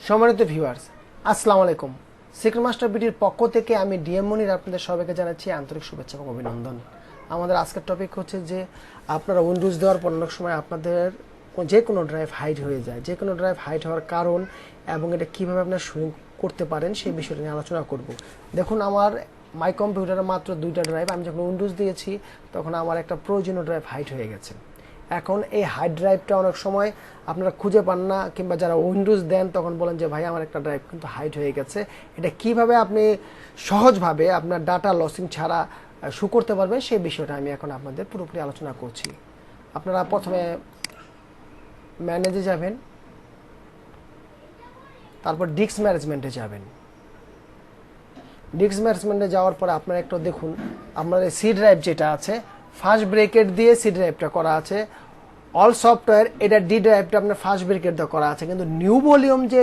সম্মানিত ভিউয়ার্স, আসসালামু আলাইকুম। সিক্রেট মাস্টার বিডির পক্ষ থেকে আমি ডিএম মনির আপনাদের সবাইকে জানাচ্ছি আন্তরিক শুভেচ্ছা এবং অভিনন্দন। আমাদের আজকের টপিক হচ্ছে যে আপনারা উইন্ডোজ দেওয়ার পর অনেক সময় আপনাদের যে কোনো ড্রাইভ হাইড হয়ে যায়। যে কোনো ড্রাইভ হাইড হওয়ার কারণ এবং এটা কীভাবে আপনারা সুইং করতে পারেন সেই বিষয়টা নিয়ে আলোচনা করব। দেখুন, আমার মাই কম্পিউটারে মাত্র 2টা ড্রাইভ। আমি যখন উইন্ডোজ দিয়েছি তখন আমার একটা প্রয়োজনীয় ড্রাইভ হাইড হয়ে গেছে। এখন এই হার্ড ড্রাইভটা অনেক সময় আপনারা খুঁজে পান না, কিংবা যারা উইন্ডোজ দেন তখন বলেন যে ভাই আমার একটা ড্রাইভ কিন্তু হাইড হয়ে গেছে। এটা কিভাবে আপনি সহজভাবে আপনার ডাটা লসিং ছাড়া শো করতে পারবেন সেই বিষয়টা আমি এখন আপনাদের পুরোপুরি আলোচনা করছি। আপনারা প্রথমে ম্যানেজে যাবেন, তারপর ডিস্ক ম্যানেজমেন্টে যাবেন। ডিস্ক ম্যানেজমেন্টে যাওয়ার পরে আপনারা একটু দেখুন আপনার এই সি ড্রাইভ যেটা আছে, ফার্স্ট ব্রেকেট দিয়ে সি ড্রাইভটা করা আছে। অল সফটওয়্যার এটা ডি ড্রাইভটা আপনার ফার্স্ট ব্রেকেট দিয়ে করা আছে, কিন্তু নিউ ভলিউম যে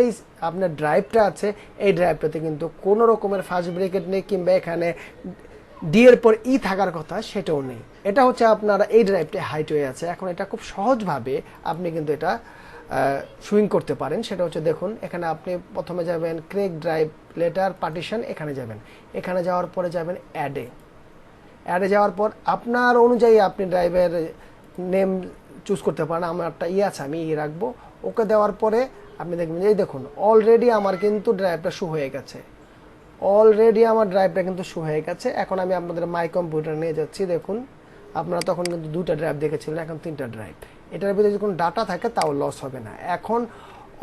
আপনার ড্রাইভটা আছে এই ড্রাইভটাতে কিন্তু কোনো রকমের ফার্স্ট ব্রেকেট নেই, কিংবা এখানে ডি এর পর ই থাকার কথা সেটাও নেই। এটা হচ্ছে আপনার এই ড্রাইভটা হাইট হয়ে আছে। এখন এটা খুব সহজভাবে আপনি কিন্তু এটা সুইং করতে পারেন। সেটা হচ্ছে দেখুন, এখানে আপনি প্রথমে যাবেন ক্রেক ড্রাইভ লেটার পার্টিশন, এখানে যাবেন। এখানে যাওয়ার পরে যাবেন অ্যাডে যাওয়ার পর আপনার অনুযায়ী আপনি ড্রাইভের নেম চুজ করতে পারেন। আমার একটা আছে, আমি রাখবো। ওকে দেওয়ার পরে আপনি দেখবেন এই দেখুন অলরেডি আমার কিন্তু ড্রাইভটা শো হয়ে গেছে। এখন আমি আপনাদের মাই কম্পিউটার নিয়ে যাচ্ছি। দেখুন আপনারা তখন কিন্তু 2টা ড্রাইভ দেখেছিলেন, এখন 3টা ড্রাইভ। এটার ভিতরে যদি কোনো ডাটা থাকে তাও লস হবে না। এখন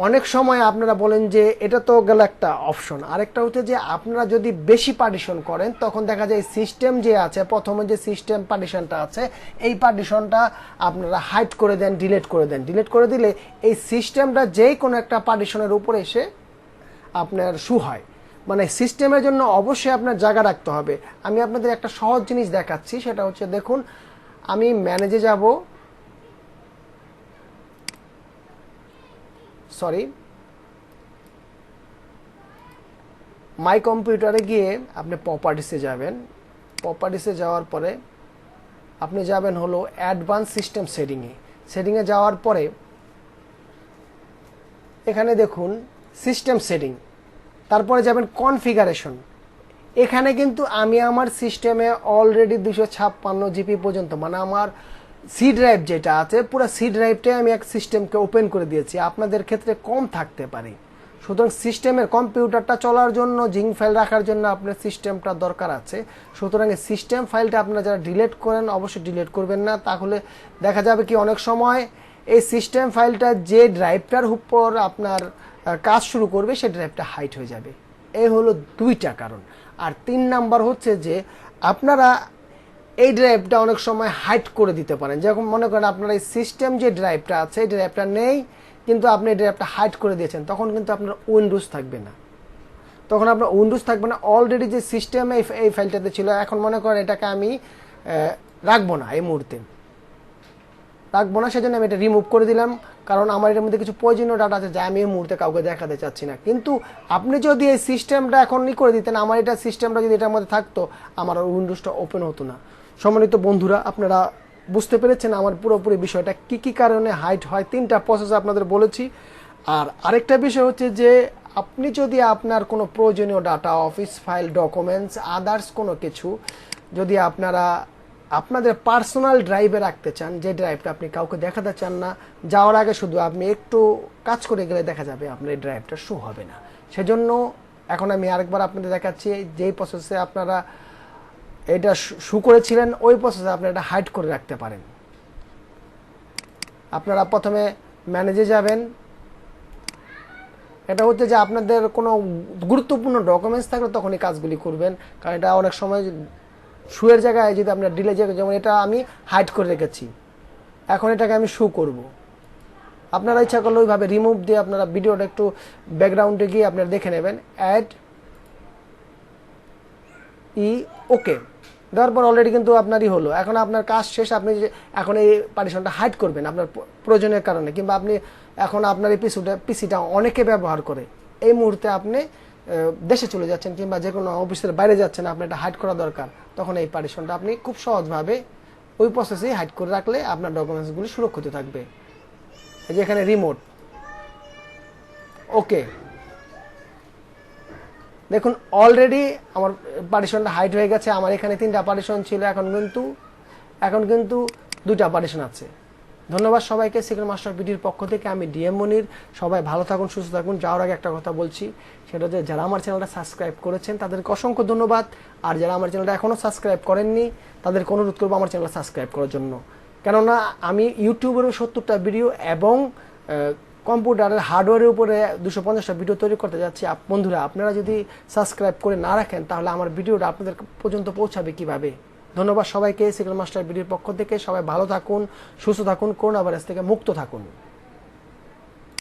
অনেক সময় আপনারা বলেন যে এটা তো গেল একটা অপশন, আরেকটা হচ্ছে যে আপনারা যদি বেশি পার্টিশন করেন তখন দেখা যায় সিস্টেম যে আছে, প্রথমে যে সিস্টেম পার্টিশনটা আছে এই পার্টিশনটা আপনারা হাইড করে দেন, ডিলিট করে দিলে এই সিস্টেমটা যেই কোনো একটা পার্টিশনের উপরে এসে আপনার শু হয়। মানে সিস্টেমের জন্য অবশ্যই আপনার জায়গা রাখতে হবে। আমি আপনাদের একটা সহজ জিনিস দেখাচ্ছি, সেটা হচ্ছে দেখুন, আমি ম্যানেজে যাব, মাই কম্পিউটারে গিয়ে আপনি প্রপার্টিসে যাবেন। প্রপার্টিসে যাওয়ার পরে আপনি যাবেন হলো অ্যাডভান্স সিস্টেম সেটিংয়ে যাওয়ার পরে এখানে দেখুন সিস্টেম সেটিং, তারপরে যাবেন কনফিগারেশন। এখানে কিন্তু আমি আমার সিস্টেমে অলরেডি 256 জিবি পর্যন্ত, মানে আমার সি ড্রাইভ যেটা আছে পুরো সি ড্রাইভটাই আমি এক সিস্টেমকে ওপেন করে দিয়েছি। আপনাদের ক্ষেত্রে কম থাকতে পারে। সুতরাং সিস্টেমের কম্পিউটারটা চলার জন্য জিং ফাইল রাখার জন্য আপনার সিস্টেমটা দরকার আছে। সুতরাং এই সিস্টেম ফাইলটা আপনারা যারা ডিলিট করেন অবশ্যই ডিলিট করবেন না, তাহলে দেখা যাবে কি অনেক সময় এই সিস্টেম ফাইলটা যে ড্রাইভটার উপর আপনার কাজ শুরু করবে সেই ড্রাইভটা হাইড হয়ে যাবে। এই হলো 2টা কারণ। আর 3 নাম্বার হচ্ছে যে আপনারা এই ড্রাইভটা অনেক সময় হাইড করে দিতে পারেন। যেরকম মনে করেন আপনার এই সিস্টেম যে ড্রাইভটা আছে এই ড্রাইভটা নেই, কিন্তু আপনি এই ড্রাইভটা হাইড করে দিয়েছেন, তখন কিন্তু আপনার উইন্ডোজ থাকবে না। অলরেডি যে সিস্টেমে এই ফাইলটাতে ছিল, এখন মনে করেন এটাকে আমি রাখবো না, এই মুহূর্তে রাখবো না, সেজন্য আমি এটা রিমুভ করে দিলাম। কারণ আমার এটার মধ্যে কিছু প্রয়োজনীয় ডাটা আছে যা আমি এই মুহূর্তে কাউকে দেখাতে চাচ্ছি না। কিন্তু আপনি যদি এই সিস্টেমটা এখন করে দিতেন, আমার এটা সিস্টেমটা যদি এটার মধ্যে থাকতো, আমার উইন্ডোজটা ওপেন হতো না। সম্মানিত বন্ধুরা, আপনারা বুঝতে পেরেছেন আমার পুরোপুরি বিষয়টা কি কি কারণে হাইড হয়। 3টা প্রসেস আপনাদের বলেছি। আর আরেকটা বিষয় হচ্ছে যে আপনি যদি আপনার কোনো প্রয়োজনীয় data, office file, documents, others কোনো কিছু যদি আপনারা আপনাদের পার্সোনাল ড্রাইভে রাখতে চান, যে ড্রাইভটা আপনি কাউকে দেখাতে চান না, যাওয়ার আগে শুধু আপনি একটু কাজ করে গেলে দেখা যাবে আপনার এই ড্রাইভটা শো হবে না। সেজন্য এখন আমি আরেকবার আপনাদের দেখাচ্ছি যেই প্রসেসে আপনারা এটা শো করেছিলেন ওই প্রসেসে আপনারা এটা হাইড করে রাখতে পারেন। আপনারা প্রথমে ম্যানেজে যাবেন। এটা হচ্ছে যে আপনাদের কোনো গুরুত্বপূর্ণ ডকুমেন্টস থাকলে তখন এই কাজগুলি করবেন, কারণ এটা অনেক সময় শুয়ের জায়গায় যদি আপনার ডিলে জায়গায়, যেমন এটা আমি হাইড করে রেখেছি, এখন এটাকে আমি শো করব। আপনারা ইচ্ছা করলে ওইভাবে রিমুভ দিয়ে আপনারা ভিডিওটা একটু ব্যাকগ্রাউন্ডে গিয়ে আপনারা দেখে নেবেন। ওকে দেওয়ার পর অলরেডি কিন্তু আপনারই হলো। এখন আপনার কাজ শেষ। আপনি এখন এই পার্টিশনটা হাইড করবেন আপনার প্রয়োজনের কারণে, কিংবা আপনি এখন আপনার এই পিসিটা অনেকে ব্যবহার করে, এই মুহূর্তে আপনি দেশে চলে যাচ্ছেন কিংবা যে কোনো অফিসের বাইরে যাচ্ছেন, আপনার এটা হাইড করা দরকার, তখন এই পার্টিশনটা আপনি খুব সহজভাবে ওই প্রসেসেই হাইড করে রাখলে আপনার ডকুমেন্টসগুলি সুরক্ষিত থাকবে। এই যে এখানে রিমোট, ওকে দেখুন অলরেডি আমার পার্টিশনটা হাইট হয়ে গেছে। আমার এখানে 3টা পার্টিশন ছিল, এখন কিন্তু 2টা পার্টিশন আছে। ধন্যবাদ সবাইকে। সিক্রেট মাস্টার বিডির পক্ষ থেকে আমি ডিএম মনির। সবাই ভালো থাকুন, সুস্থ থাকুন। যাওয়ার আগে একটা কথা বলছি, সেটা হচ্ছে যারা আমার চ্যানেলটা সাবস্ক্রাইব করেছেন তাদেরকে অসংখ্য ধন্যবাদ। আর যারা আমার চ্যানেলটা এখনও সাবস্ক্রাইব করেননি তাদেরকে অনুরোধ করবো আমার চ্যানেলটা সাবস্ক্রাইব করার জন্য। কেননা আমি ইউটিউবেরও 70টা ভিডিও এবং কম্পিউটারের হার্ডওয়্যারের উপরে 250টা ভিডিও তৈরি করতে যাচ্ছি। বন্ধুরা, আপনারা যদি সাবস্ক্রাইব করে না রাখেন তাহলে আমার ভিডিওটা আপনাদের পর্যন্ত পৌঁছাবে কিভাবে? ধন্যবাদ সবাইকে। সিক্রেট মাস্টার ভিডিওর পক্ষ থেকে সবাই ভালো থাকুন, সুস্থ থাকুন, করোনা ভাইরাস থেকে মুক্ত থাকুন।